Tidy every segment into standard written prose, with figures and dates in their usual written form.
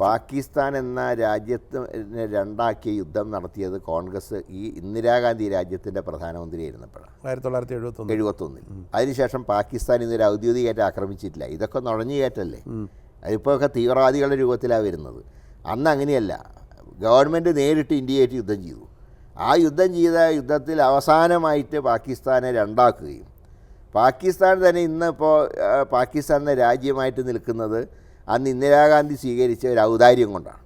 പാകിസ്ഥാൻ എന്ന രാജ്യത്തിന് രണ്ടാക്കിയ യുദ്ധം നടത്തിയത് കോൺഗ്രസ് ഈ ഇന്ദിരാഗാന്ധി രാജ്യത്തിൻ്റെ പ്രധാനമന്ത്രിയായിരുന്നപ്പോഴാണ് 1971. അതിനുശേഷം പാകിസ്ഥാൻ ഇന്നൊരു ഔദ്യോഗികമായിട്ട് ആക്രമിച്ചിട്ടില്ല. ഇതൊക്കെ നുഴഞ്ഞുകയറ്റല്ലേ. അതിപ്പോഴൊക്കെ തീവ്രവാദികളുടെ രൂപത്തിലാണ് വരുന്നത്. അന്ന് അങ്ങനെയല്ല. ഗവൺമെൻറ് നേരിട്ട് ഇന്ത്യയായിട്ട് യുദ്ധം ചെയ്തു. ആ യുദ്ധത്തിൽ അവസാനമായിട്ട് പാകിസ്ഥാനെ രണ്ടാക്കുകയും പാകിസ്ഥാൻ തന്നെ ഇന്നിപ്പോൾ പാകിസ്ഥാൻ എന്ന രാജ്യമായിട്ട് നിൽക്കുന്നത് അന്ന് ഇന്ദിരാഗാന്ധി സ്വീകരിച്ച ഒരു ഔദാര്യം കൊണ്ടാണ്.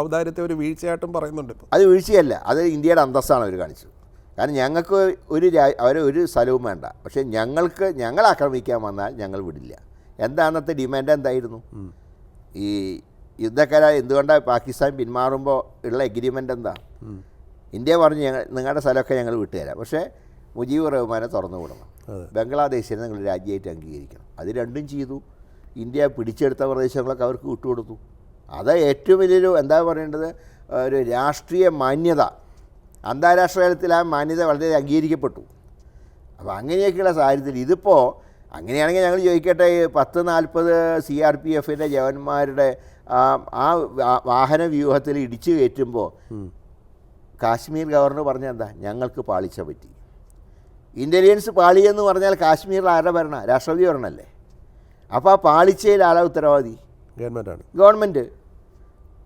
ഔദാര്യത്തെ ഒരു വീഴ്ചയായിട്ടും പറയുന്നുണ്ട്. അത് വീഴ്ചയല്ല, അത് ഇന്ത്യയുടെ അന്തസ്സാണ് അവർ കാണിച്ചത്. കാരണം ഞങ്ങൾക്ക് ഒരു സ്ഥലവും വേണ്ട, പക്ഷേ ഞങ്ങൾ ആക്രമിക്കാൻ വന്നാൽ ഞങ്ങൾ വിടില്ല. അന്നത്തെ ഡിമാൻഡ് എന്തായിരുന്നു? ഈ യുദ്ധക്കരാർ എന്തുകൊണ്ടാണ് പാകിസ്ഥാൻ പിന്മാറുമ്പോൾ ഉള്ള എഗ്രിമെൻ്റ് എന്താ? ഇന്ത്യ പറഞ്ഞു നിങ്ങളുടെ സ്ഥലമൊക്കെ ഞങ്ങൾ വിട്ടുതരാം, പക്ഷേ മുജീബുർ റഹ്മാനെ തുറന്നു വിടണം, ബംഗ്ലാദേശിനെ നിങ്ങൾ രാജ്യമായിട്ട് അംഗീകരിക്കണം. അത് രണ്ടും ചെയ്തു. ഇന്ത്യ പിടിച്ചെടുത്ത പ്രദേശങ്ങളൊക്കെ അവർക്ക് വിട്ടുകൊടുത്തു. അത് ഏറ്റവും വലിയൊരു എന്താ പറയേണ്ടത്, ഒരു രാഷ്ട്രീയ മാന്യത. അന്താരാഷ്ട്ര തലത്തിൽ ആ മാന്യത വളരെ അംഗീകരിക്കപ്പെട്ടു. അപ്പോൾ അങ്ങനെയൊക്കെയുള്ള സാഹചര്യത്തിൽ ഇതിപ്പോൾ അങ്ങനെയാണെങ്കിൽ ഞങ്ങൾ ചോദിക്കട്ടെ, 10-40 CRPFൻ്റെ ജവാന്മാരുടെ ആ വാഹന വ്യൂഹത്തിൽ ഇടിച്ചു കയറ്റുമ്പോൾ കാശ്മീർ ഗവർണർ പറഞ്ഞ എന്താ? ഞങ്ങൾക്ക് പാളിച്ച പറ്റി. ഇൻ്റലിജൻസ് പാളിയെന്ന് പറഞ്ഞാൽ കാശ്മീരിൽ ആരുടെ ഭരണം? രാഷ്ട്രപതി ഭരണമല്ലേ. അപ്പോൾ ആ പാളിച്ചയിൽ ആരാ ഉത്തരവാദി? ഗവൺമെൻറ്.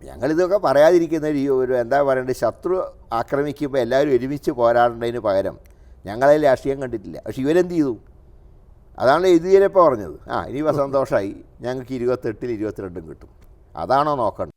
ഞങ്ങളിതൊക്കെ പറയാതിരിക്കുന്ന ഒരു എന്താ പറയേണ്ടത്, ശത്രു ആക്രമിക്കുമ്പോൾ എല്ലാവരും ഒരുമിച്ച് പോരാടേണ്ടതിന് പകരം ഞങ്ങളതിൽ രാഷ്ട്രീയം കണ്ടിട്ടില്ല. പക്ഷെ ഇവരെന്ത് ചെയ്തു? അതാണ് യെദ്യൂരപ്പ പറഞ്ഞത്, ഇനിയിപ്പോൾ സന്തോഷമായി, ഞങ്ങൾക്ക് 28-ൽ 22 കിട്ടും. അതാണോ നോക്കേണ്ടത്?